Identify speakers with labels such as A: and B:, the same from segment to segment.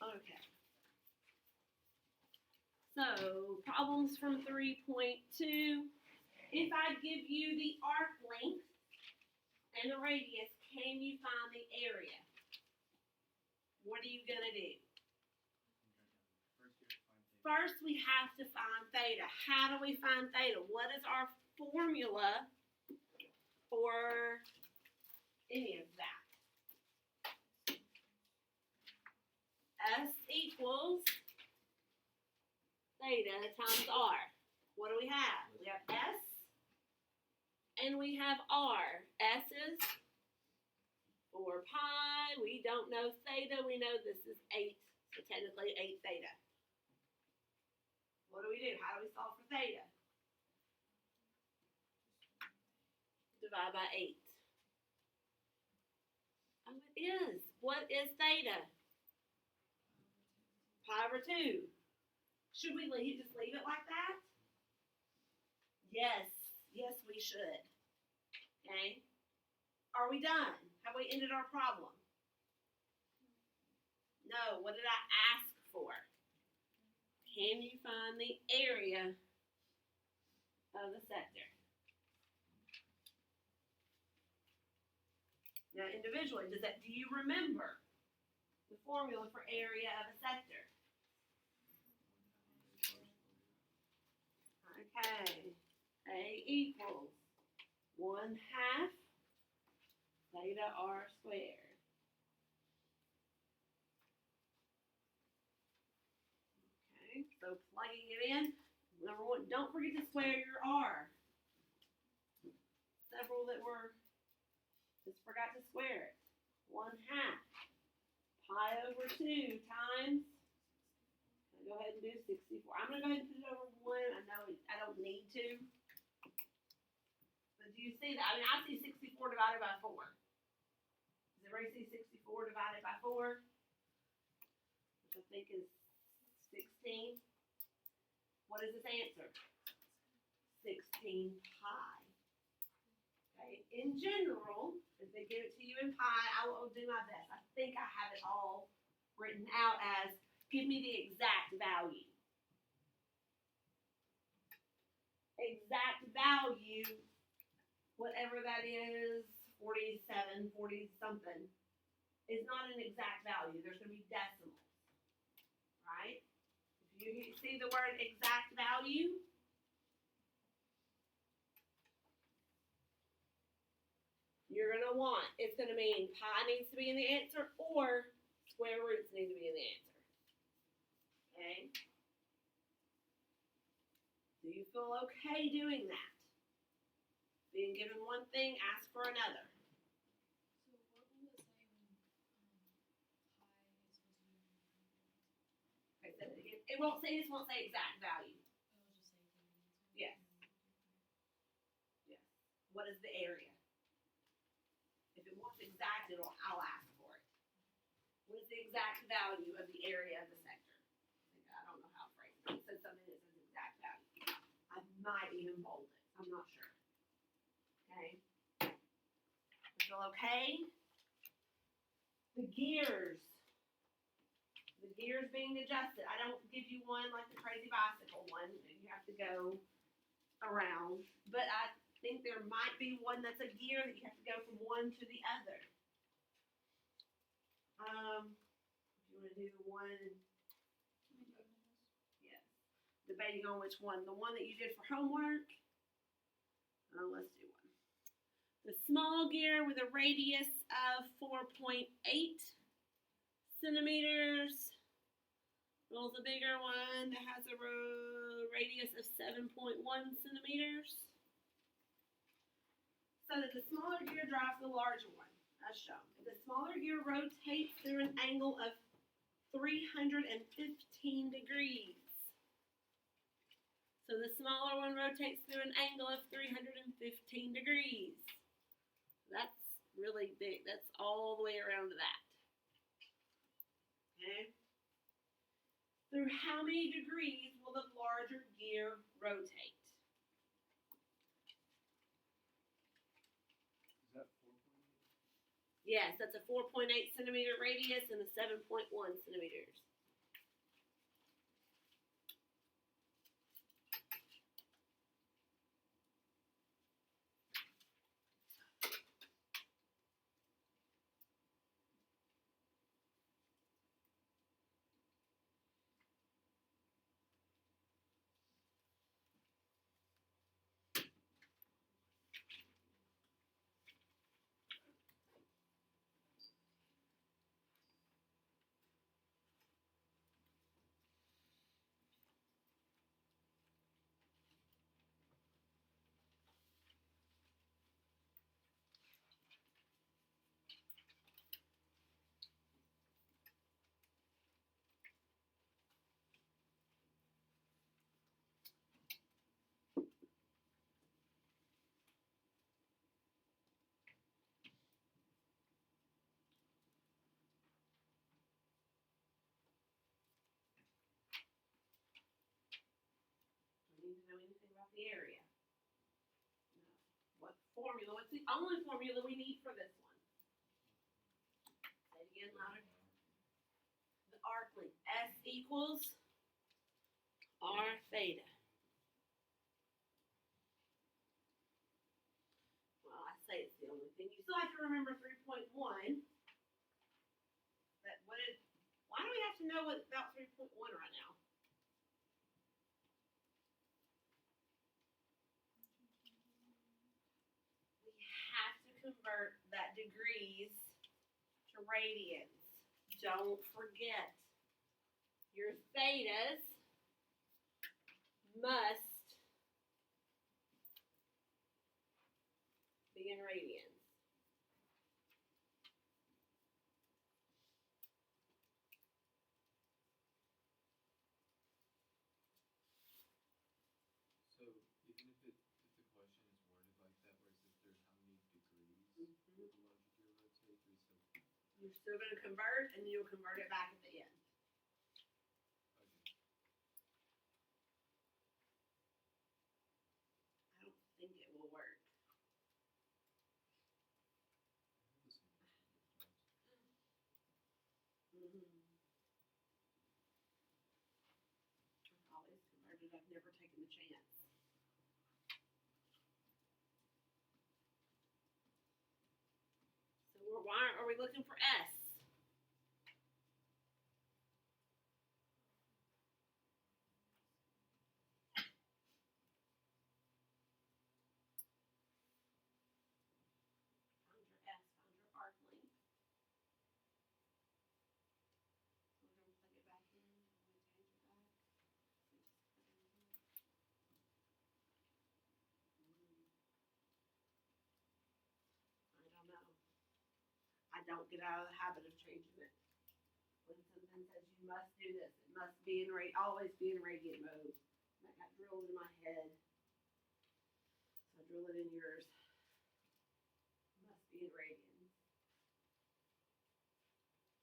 A: Okay. So, problems from 3.2. If I give you the arc length and the radius, can you find the area? What are you going to do? First, we have to find theta. How do we find theta? What is our formula for any of that? S equals theta times R. What do we have? We have S and we have R. S is 4 pi. We don't know theta. We know this is 8. So technically 8 theta. What do? How do we solve for theta? Divide by 8. Oh, it is. What is theta? Pi over 2. Should we just leave it like that? Yes. Yes, we should. Okay. Are we done? Have we ended our problem? No. What did I ask for? Can you find the area of the sector? Now, individually, do you remember the formula for area of a sector? Okay. A equals 1/2 theta r squared. Okay, so plugging it in. Number one, don't forget to square your r. Several that were just forgot to square it. 1/2 pi over 2 times. Go ahead and do 64. I'm going to go ahead and put it over 1. I know I don't need to. But do you see that? I mean, I see 64 divided by 4. Does everybody see 64 divided by 4? Which I think is 16. What is this answer? 16 pi. Okay. In general, if they give it to you in pi, I will do my best. I think I have it all written out as give me the exact value. Exact value, whatever that is, 47, 40 something, is not an exact value. There's going to be decimals, right? If you see the word exact value, you're going to want, it's going to mean pi needs to be in the answer or square roots need to be in the answer. Okay? Do you feel okay doing that? Being given one thing, ask for another.
B: So what will it say when pi is supposed to be?
A: Okay, so it won't say, this won't say exact value.
B: It will just say the
A: Yes. Yes. What is the area? If it wants exact, I'll ask for it. What is the exact value of the area of the sector? I don't know how to phrase it. It says something that says exact value. I might even bold it. I'm not sure. Okay. Feel okay? The gears. The gears being adjusted. I don't give you one like the crazy bicycle one. You have to go around. But I think there might be one that's a gear that you have to go from one to the other. If you want to do the one, yes, debating on which one. The one that you did for homework. Let's do one. The small gear with a radius of 4.8 centimeters. Rolls a bigger one that has a radius of 7.1 centimeters. So that the smaller gear drives the larger one, as shown. The smaller gear rotates through an angle of 315 degrees. So the smaller one rotates through an angle of 315 degrees. That's really big. That's all the way around to that. Okay. Through how many degrees will the larger gear rotate?
C: Is that 4.8?
A: Yes, that's a 4.8 centimeter radius and a 7.1 centimeters. the area? No. What formula? What's the only formula we need for this one? Say it again louder. The arc length. S equals R theta. Well, I say it's the only thing. You still have to remember 3.1. That what it, why do we have to know what about 3.1 right now? We have to convert that degrees to radians. Don't forget. Your thetas must be in radians.
C: So even if the question is worded like that, where it says there's how many degrees
A: Mm-hmm.
C: the longitude rotate, we still
A: You're still going to convert, and you'll convert it back at the end.
C: okay.
A: I don't think it will work.
C: I have the same question with dots.
A: Mm-hmm. I've always converted. I've never taken the chance. So why are we looking for S? Find your S. Find your arc length. So we're going to plug it back in. I'm going to change it back. We just put it in here. I don't know. I don't get out of the habit of changing it. When something says you must do this, it must be in always be in radiant mode. That got drilled in my head. So I drill it in yours. Must be in radians.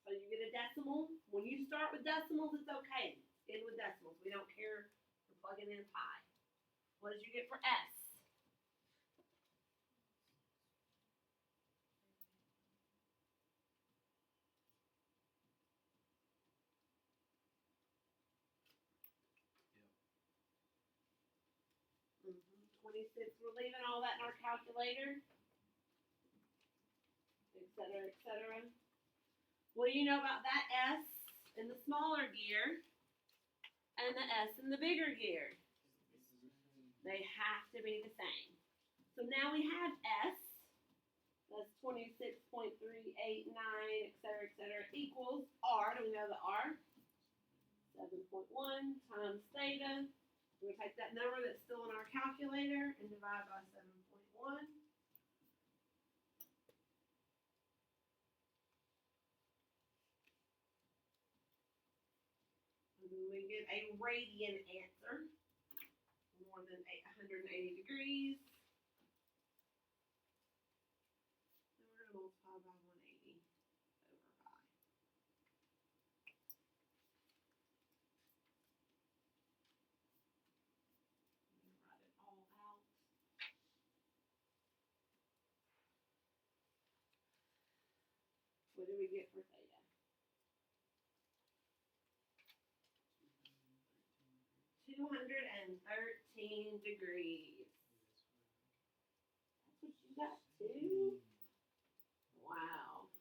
A: So you get a decimal. When you start with decimals, it's okay. End with decimals. We don't care for plugging in pi. What did you get for S?
C: Yep.
A: 26. We're leaving all that in our calculator, etc., etc. What do you know about that S in the smaller gear and the S in the bigger gear? They have to be the same. So now we have S, that's 26.389, etc., equals R. Do we know the R? 7.1 times theta. We're going to take that number that's still in our calculator and divide by 7.1. And then we get a radian answer, more than 180 degrees. And we're going to multiply by 180 over pi. I'm going to write it all out. What do we get for theta? 213 degrees. That's what you got too? Wow.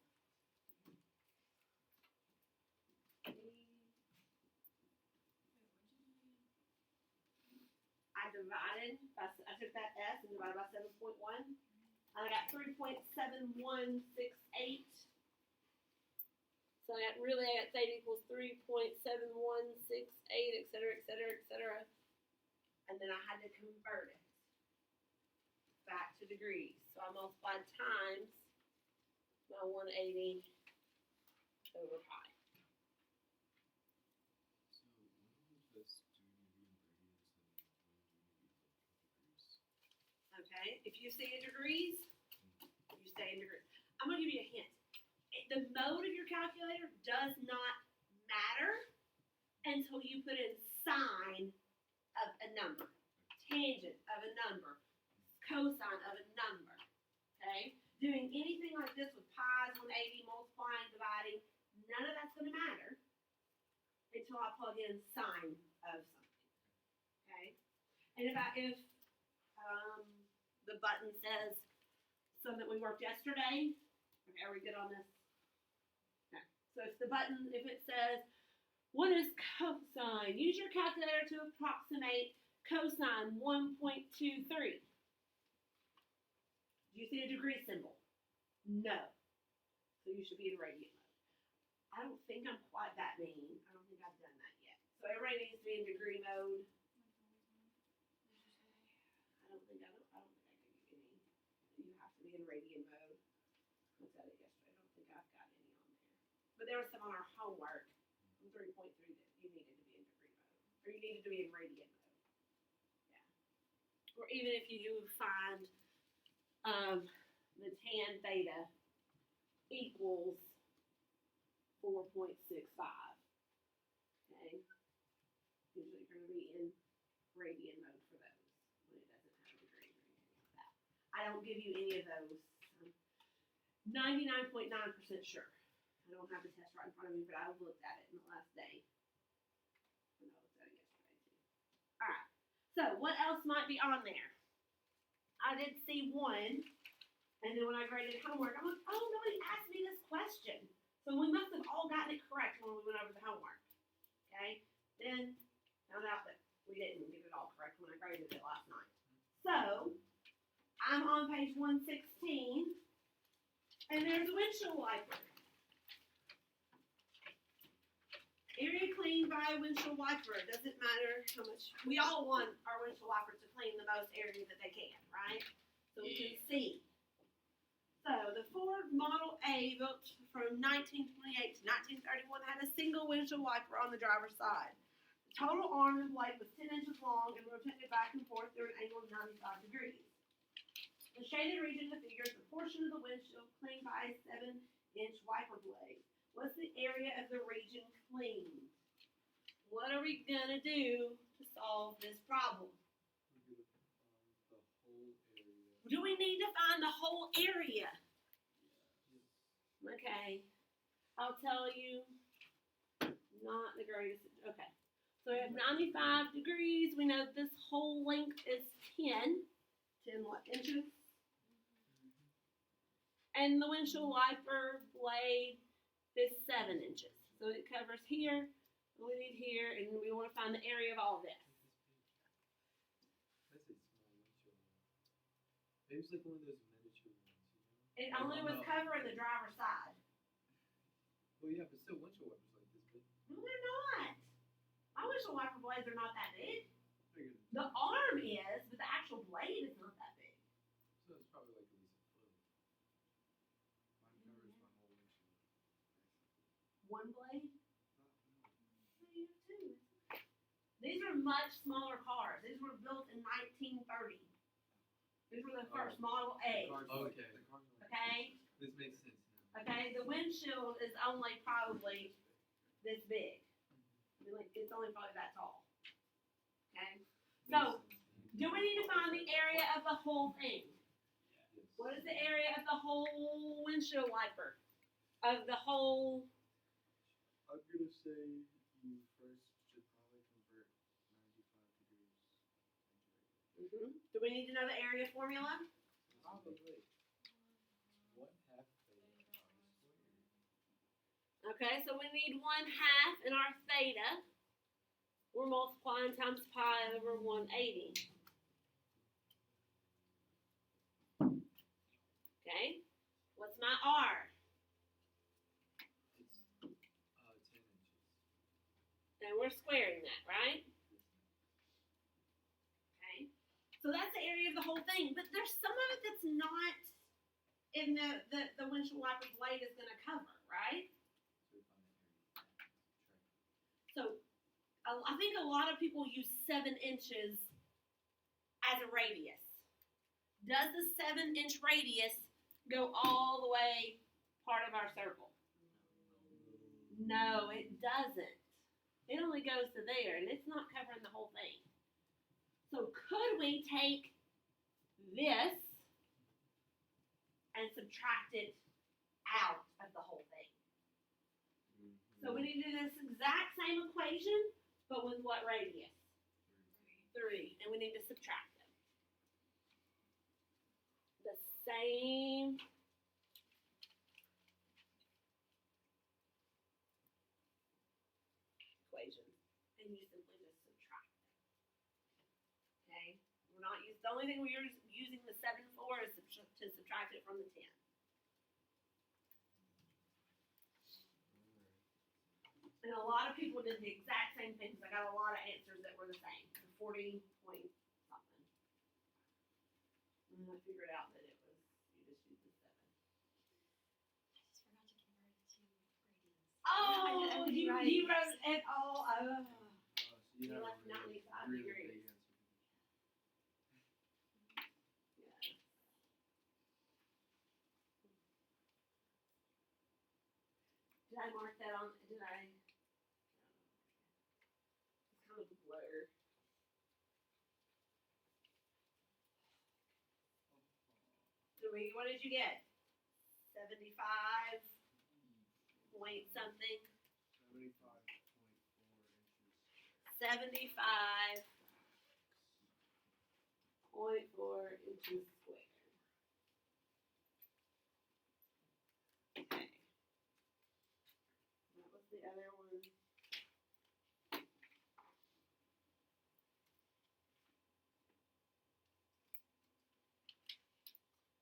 A: I took that S and divided by 7.1. I got 3.7168. So I got theta equals 3.7168, etc., etc., etc. And then I had to convert it back to degrees. So I multiplied times my 180 over pi.
C: So when was this doing to be in radians and when doing to be degrees?
A: Okay, if you say in degrees, you say in degrees. I'm going to give you a hint. The mode of your calculator does not matter until you put in sign of a number. 10 tangent of a number, cosine of a number, okay? Doing anything like this with pi's 180, multiplying, dividing, none of that's going to matter until I plug in sine of something, okay? And if the button says something that we worked yesterday, okay, are we good on this? Okay. So if the button, if it says, what is cosine? Use your calculator to approximate cosine 1.23. Do you see a degree symbol? No. So you should be in radian mode. I don't think I'm quite that mean. I don't think I've done that yet. So everybody needs to be in degree mode. I don't think I gave you any. You have to be in radian mode. I said it yesterday. I don't think I've got any on there. But there was some on our homework from 3.3 that you needed to be in degree mode. Or you needed to be in radian mode. Yeah. Or even if you do find the tan theta equals 4.65. Okay. Usually you're going to be in radian mode for those when it doesn't have a degree or anything like that. I don't give you any of those. 99.9% sure. I don't have the test right in front of me, but I looked at it in the last day. And I looked at it yesterday too. Alright. So what else might be on there? I did see one, and then when I graded homework, I'm like, oh, nobody asked me this question. So we must have all gotten it correct when we went over the homework. Okay? Then found out that we didn't get it all correct when I graded it last night. So I'm on page 116, and there's a windshield wiper. Area cleaned by a windshield wiper. It doesn't matter how much. We all want our windshield wipers to clean the most area that they can, right? So we can see. So the Ford Model A, built from 1928 to 1931, had a single windshield wiper on the driver's side. The total arm of the blade was 10 inches long and rotated back and forth through an angle of 95 degrees. The shaded region of the figure is a portion of the windshield cleaned by a 7-inch wiper blade. What's the area of the region cleaned? What are we going to do to solve this problem?
C: We're gonna find the whole area.
A: Do we need to find the whole area?
C: Yes.
A: Okay. I'll tell you, not the greatest. Okay. So we have 95 degrees. We know this whole length is 10. 10 what, inches? And the windshield wiper blade is 7 inches. So it covers here, we need here, and we want to find the area of all this.
C: That's a small windshield. Maybe it's like one of those miniature ones, you know?
A: It
C: Like
A: only
C: on
A: was
C: the-
A: covering the driver's side.
C: Well, yeah, but still windshield wipers like this big.
A: No, they're not. My windshield wiper blades are not that big.
C: Bigger than
A: The arm is, but the actual blade is not that big.
C: So it's probably like at least a foot. Mine covers my whole windshield.
A: One blade?
C: No.
A: No, you have two. These are much smaller cars. These were built in 1930. These were the first Model A.
C: Okay.
A: Okay?
C: This makes sense now.
A: Okay? The windshield is only probably this big. I mean, like, it's only probably that tall. Okay? So, do we need to find the area of the whole thing?
C: Yes.
A: What is the area of the whole windshield wiper? Of the whole...
C: I'm gonna say you first should probably convert 95 degrees into radian.
A: Do we need to know the area formula?
C: Probably. 1/2 theta r squared.
A: Okay, so we need 1/2 in our theta. We're multiplying times pi over 180. Okay, what's my r?
C: It's 10 inches.
A: And we're squaring that, right? Okay, so that's the area of the whole thing. But there's some of it that's not in the windshield wiper blade is going to cover, right?
C: So we find that area.
A: So I think a lot of people use 7 inches as a radius. Does the 7-inch radius go all the way part of our circle? No, it doesn't. It only goes to there, and it's not covering the whole thing. So could we take this and subtract it out of the whole thing? So we need to do this exact same equation, but with what radius? 3. And we need to subtract them. The same equation. And you simply just subtract them. Okay? We're not using, the only thing we're using the 7 for is to subtract it from the 10. And a lot of people did the exact same things. I got a lot of answers that were the same. 40 point something. And I figured out that it was, you just use the 7.
B: I just forgot to convert it to radians.
A: Oh, you wrote it all. Oh.
C: So
A: You
C: have
A: left
C: a
A: 95
C: really
A: degrees.
C: big answer.
A: Yeah. Did I mark that on? Did I? It's kind of a blur. What did you get? 75 point something.
C: 75.4
A: 75.4 inches squared. Okay. What was the other one?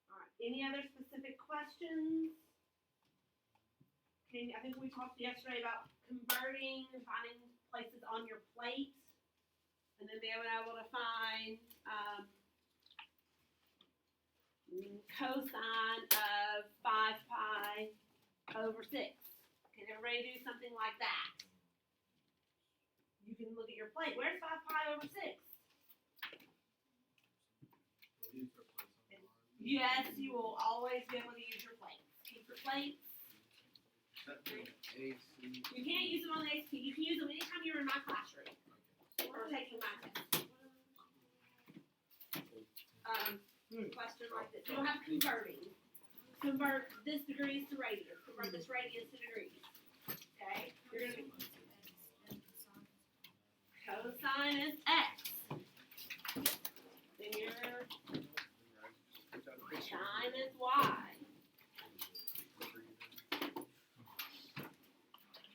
A: All right. Any other specific questions? I think we talked yesterday about converting and finding places on your plate, and then being able to find cosine of 5 pi over 6. Can everybody do something like that? You can look at your plate. Where's 5 pi over 6? Yes, you will always be able to use your plates. Keep your plates. You can't use them on the ACT. You can use them anytime you're in my classroom or taking my test. Question like this. You don't have converting. Convert this degrees to radians. Convert this radians to degrees. Okay? You're going to be cosine is x. Then your sine is y.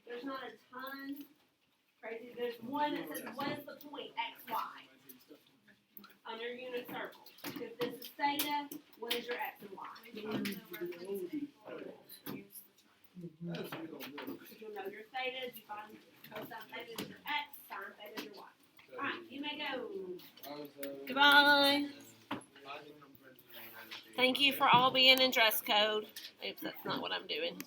A: There's not a ton. Crazy. There's one that says, what is the point x, y? On your unit circle. If this is theta, what is your x and y? You'll know your thetas. You find cosine theta is your x, sine theta is your y. Alright, you may go. Goodbye. Thank you for all being in dress code. Oops, that's not what I'm doing.